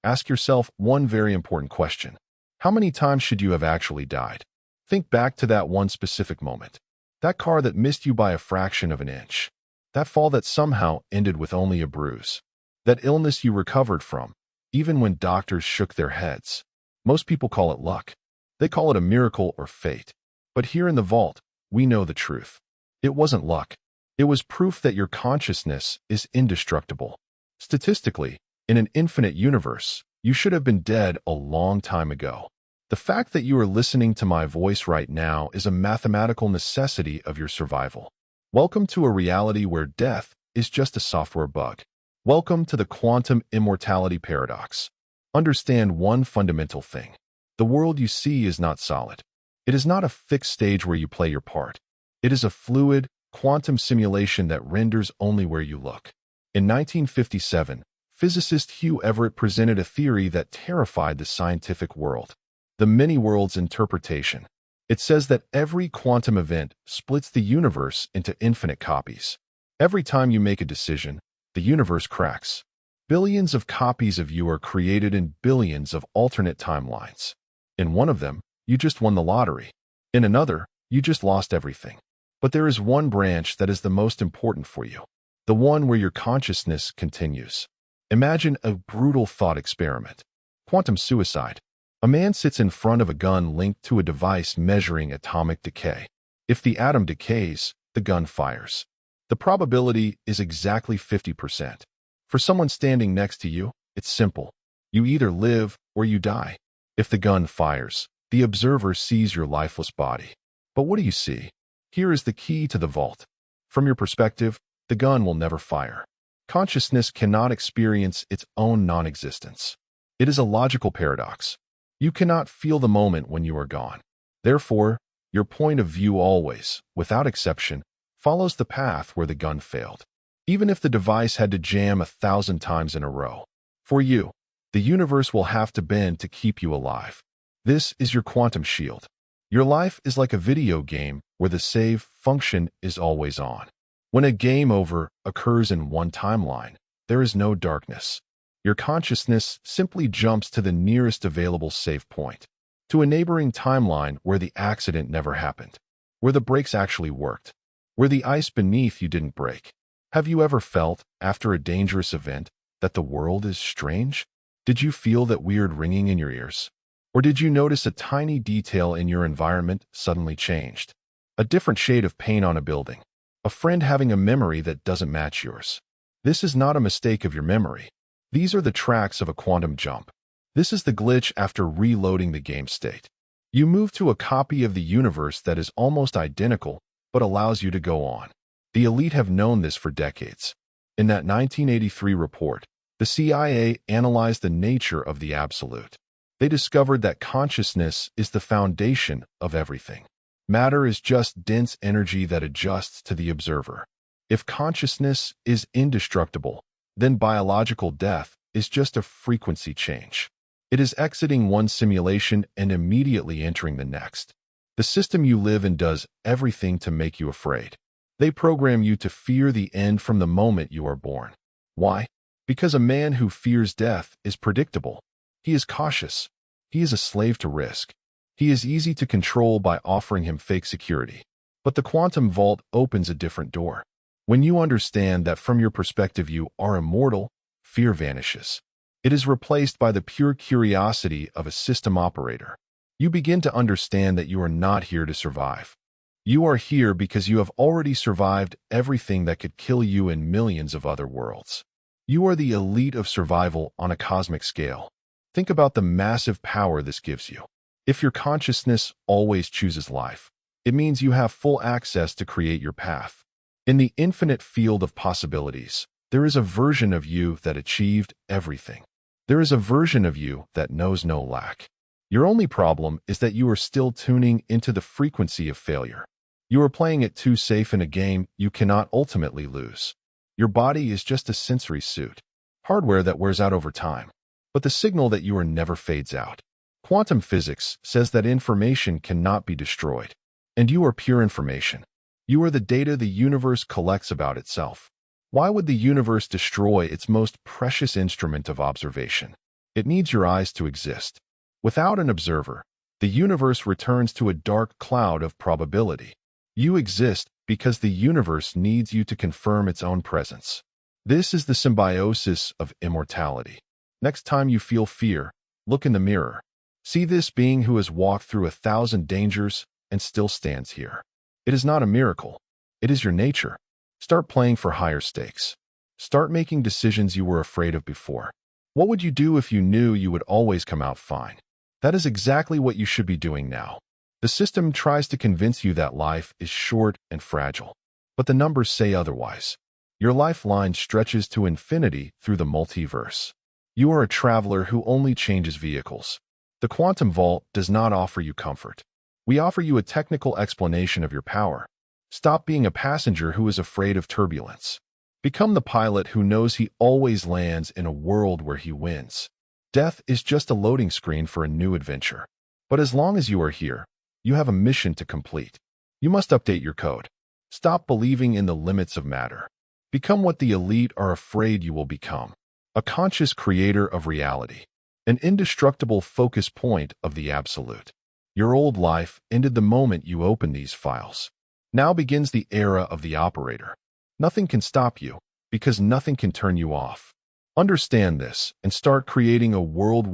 ask yourself one very important question. How many times should you have actually died? Think back to that one specific moment. That car that missed you by a fraction of an inch. That fall that somehow ended with only a bruise. That illness you recovered from, even when doctors shook their heads. Most people call it luck. They call it a miracle or fate. But here in the vault, we know the truth. It wasn't luck. It was proof that your consciousness is indestructible. Statistically, in an infinite universe, you should have been dead a long time ago. The fact that you are listening to my voice right now is a mathematical necessity of your survival. Welcome to a reality where death is just a software bug. Welcome to the quantum immortality paradox. Understand one fundamental thing. The world you see is not solid. It is not a fixed stage where you play your part. It is a fluid, quantum simulation that renders only where you look. In 1957, physicist Hugh Everett presented a theory that terrified the scientific world. The many-worlds interpretation. It says that every quantum event splits the universe into infinite copies. Every time you make a decision, the universe cracks. Billions of copies of you are created in billions of alternate timelines. In one of them, you just won the lottery. In another, you just lost everything. But there is one branch that is the most important for you. The one where your consciousness continues. Imagine a brutal thought experiment. Quantum suicide. A man sits in front of a gun linked to a device measuring atomic decay. If the atom decays, the gun fires. The probability is exactly 50%. For someone standing next to you, it's simple. You either live or you die. If the gun fires, the observer sees your lifeless body. But what do you see? Here is the key to the vault. From your perspective, the gun will never fire. Consciousness cannot experience its own non-existence. It is a logical paradox. You cannot feel the moment when you are gone. Therefore, your point of view always, without exception, follows the path where the gun failed. Even if the device had to jam 1,000 times in a row. For you, the universe will have to bend to keep you alive. This is your quantum shield. Your life is like a video game where the save function is always on. When a game over occurs in one timeline, there is no darkness. Your consciousness simply jumps to the nearest available save point, to a neighboring timeline where the accident never happened, where the brakes actually worked, where the ice beneath you didn't break. Have you ever felt, after a dangerous event, that the world is strange? Did you feel that weird ringing in your ears? Or did you notice a tiny detail in your environment suddenly changed? A different shade of paint on a building. A friend having a memory that doesn't match yours. This is not a mistake of your memory. These are the tracks of a quantum jump. This is the glitch after reloading the game state. You move to a copy of the universe that is almost identical, but allows you to go on. The elite have known this for decades. In that 1983 report, the CIA analyzed the nature of the absolute. They discovered that consciousness is the foundation of everything. Matter is just dense energy that adjusts to the observer. If consciousness is indestructible, then biological death is just a frequency change. It is exiting one simulation and immediately entering the next. The system you live in does everything to make you afraid. They program you to fear the end from the moment you are born. Why? Because a man who fears death is predictable. He is cautious. He is a slave to risk. He is easy to control by offering him fake security. But the quantum vault opens a different door. When you understand that from your perspective you are immortal, fear vanishes. It is replaced by the pure curiosity of a system operator. You begin to understand that you are not here to survive. You are here because you have already survived everything that could kill you in millions of other worlds. You are the elite of survival on a cosmic scale. Think about the massive power this gives you. If your consciousness always chooses life, it means you have full access to create your path. In the infinite field of possibilities, there is a version of you that achieved everything. There is a version of you that knows no lack. Your only problem is that you are still tuning into the frequency of failure. You are playing it too safe in a game you cannot ultimately lose. Your body is just a sensory suit, hardware that wears out over time, but the signal that you are never fades out. Quantum physics says that information cannot be destroyed, and you are pure information. You are the data the universe collects about itself. Why would the universe destroy its most precious instrument of observation? It needs your eyes to exist. Without an observer, the universe returns to a dark cloud of probability. You exist because the universe needs you to confirm its own presence. This is the symbiosis of immortality. Next time you feel fear, look in the mirror. See this being who has walked through 1,000 dangers and still stands here. It is not a miracle. It is your nature. Start playing for higher stakes. Start making decisions you were afraid of before. What would you do if you knew you would always come out fine? That is exactly what you should be doing now. The system tries to convince you that life is short and fragile, but the numbers say otherwise. Your lifeline stretches to infinity through the multiverse. You are a traveler who only changes vehicles. The quantum vault does not offer you comfort. We offer you a technical explanation of your power. Stop being a passenger who is afraid of turbulence. Become the pilot who knows he always lands in a world where he wins. Death is just a loading screen for a new adventure. But as long as you are here, you have a mission to complete. You must update your code. Stop believing in the limits of matter. Become what the elite are afraid you will become. A conscious creator of reality. An indestructible focus point of the absolute. Your old life ended the moment you opened these files. Now begins the era of the operator. Nothing can stop you, because nothing can turn you off. Understand this and start creating a world